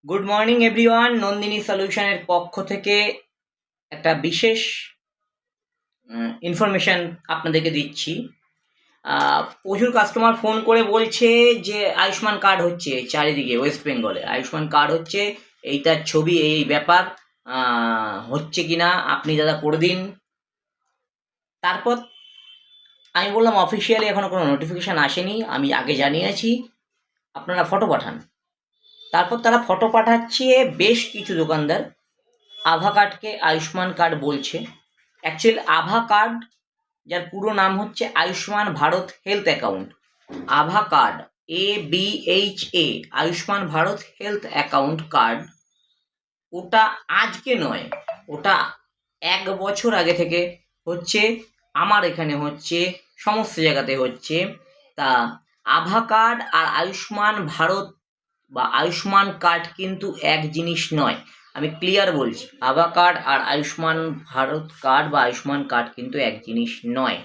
Good morning everyone, Nandini সলিউশনের পক্ষ থেকে একটা বিশেষ ইনফরমেশন আপনাদেরকে দিচ্ছি। প্রচুর কাস্টমার ফোন করে বলছে যে আয়ুষ্মান কার্ড হচ্ছে চারিদিকে, ওয়েস্ট বেঙ্গলে আয়ুষ্মান কার্ড হচ্ছে, এইটার ছবি, এই ব্যাপার হচ্ছে কি না আপনি দাদা করে দিন। তারপর আমি বললাম অফিসিয়ালি এখনও কোনো নোটিফিকেশান আসেনি, আমি আগে জানিয়েছি, আপনারা ফটো পাঠান। তারপর তারা ফটো পাঠাচ্ছে বেশ কিছু দোকানদার আভা কার্ডকে আয়ুষ্মান কার্ড বলছে। অ্যাকচুয়ালি আভা কার্ড, যার পুরো নাম হচ্ছে আয়ুষ্মান ভারত হেলথ অ্যাকাউন্ট, আভা card ABHA, Ayushman Bharat health account card, ওটা আজকে নয়, ওটা 1 বছর আগে থেকে হচ্ছে, আমার এখানে হচ্ছে, সমস্ত জায়গাতে হচ্ছে। তা আভা কার্ড আর আয়ুষ্মান ভারত বা আয়ুষ্মান কার্ড কিন্তু এক জিনিস নয়, আমি ক্লিয়ার বলছি। আভা কার্ড আর আয়ুষ্মান ভারত কার্ড বা আয়ুষ্মান কার্ড কিন্তু এক জিনিস নয়।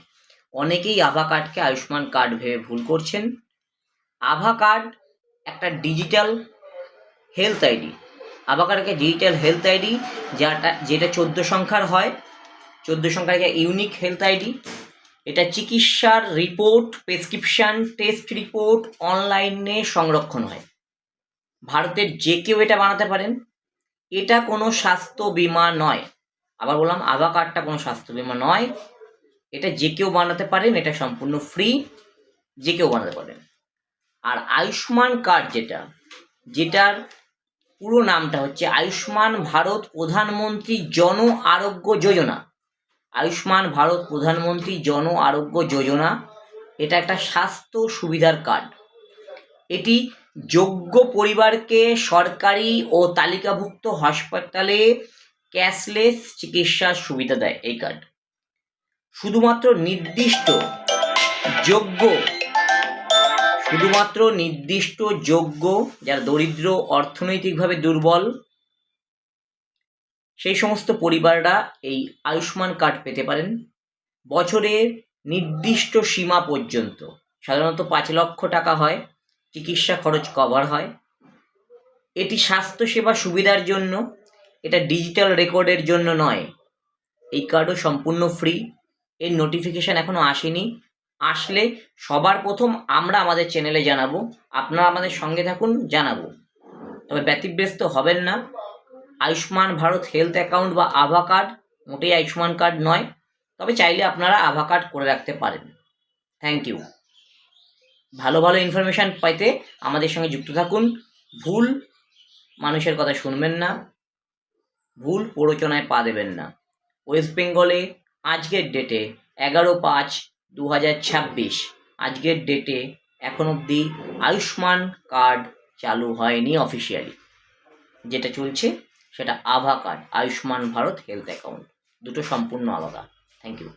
অনেকেই আভা কার্ডকে আয়ুষ্মান কার্ড ভেবে ভুল করছেন। আভা কার্ড একটা ডিজিটাল হেলথ আইডি, আভা কার্ড একটা ডিজিটাল হেলথ আইডি, যেটা 14 সংখ্যার হয়, 14 সংখ্যার একটা ইউনিক হেলথ আইডি। এটা চিকিৎসার রিপোর্ট, প্রেসক্রিপশান, টেস্ট রিপোর্ট অনলাইনে সংরক্ষণ হয়। ভারতের যে কেউ এটা বানাতে পারেন। এটা কোনো স্বাস্থ্য বিমা নয়। আবার বললাম, আভা কার্ডটা কোনো স্বাস্থ্য বিমা নয়, এটা যে কেউ বানাতে পারেন, এটা সম্পূর্ণ ফ্রি, যে কেউ বানাতে পারেন। আর আয়ুষ্মান কার্ড যেটার পুরো নামটা হচ্ছে আয়ুষ্মান ভারত প্রধানমন্ত্রী জন আরোগ্য যোজনা, আয়ুষ্মান ভারত প্রধানমন্ত্রী জন আরোগ্য যোজনা, এটা একটা স্বাস্থ্য সুবিধার কার্ড। এটি যোগ্য পরিবারকে সরকারি ও তালিকাভুক্ত হাসপাতালে ক্যাশলেস চিকিৎসার সুবিধা দেয়। এই কার্ড শুধুমাত্র নির্দিষ্ট যোগ্য, যারা দরিদ্র, অর্থনৈতিকভাবে দুর্বল, সেই সমস্ত পরিবাররা এই আয়ুষ্মান কার্ড পেতে পারেন। বছরের নির্দিষ্ট সীমা পর্যন্ত, সাধারণত 5 লক্ষ টাকা হয়, চিকিৎসা খরচ কভার হয়। এটি স্বাস্থ্যসেবা সুবিধার জন্য, এটা ডিজিটাল রেকর্ডের জন্য নয়। এই কার্ডও সম্পূর্ণ ফ্রি। এর নোটিফিকেশান এখনও আসেনি, আসলে সবার প্রথম আমরা আমাদের চ্যানেলে জানাবো, আপনারা আমাদের সঙ্গে থাকুন, জানাবো। তবে ব্যতিব্যস্ত হবেন না, আয়ুষ্মান ভারত হেলথ অ্যাকাউন্ট বা আভা কার্ড মোটেই আয়ুষ্মান কার্ড নয়, তবে চাইলে আপনারা আভা কার্ড করে রাখতে পারেন। Thank you. ভালো ভালো ইনফরমেশান পাইতে আমাদের সঙ্গে যুক্ত থাকুন। ভুল মানুষের কথা শুনবেন না, ভুল প্ররোচনায় পা দেবেন না। ওয়েস্ট বেঙ্গলে আজকের ডেটে 11/5/2026, আজকের ডেটে এখন অবধি আয়ুষ্মান কার্ড চালু হয়নি অফিসিয়ালি। যেটা চলছে সেটা আভা card, Ayushman Bharat health account, দুটো সম্পূর্ণ আলাদা। Thank you.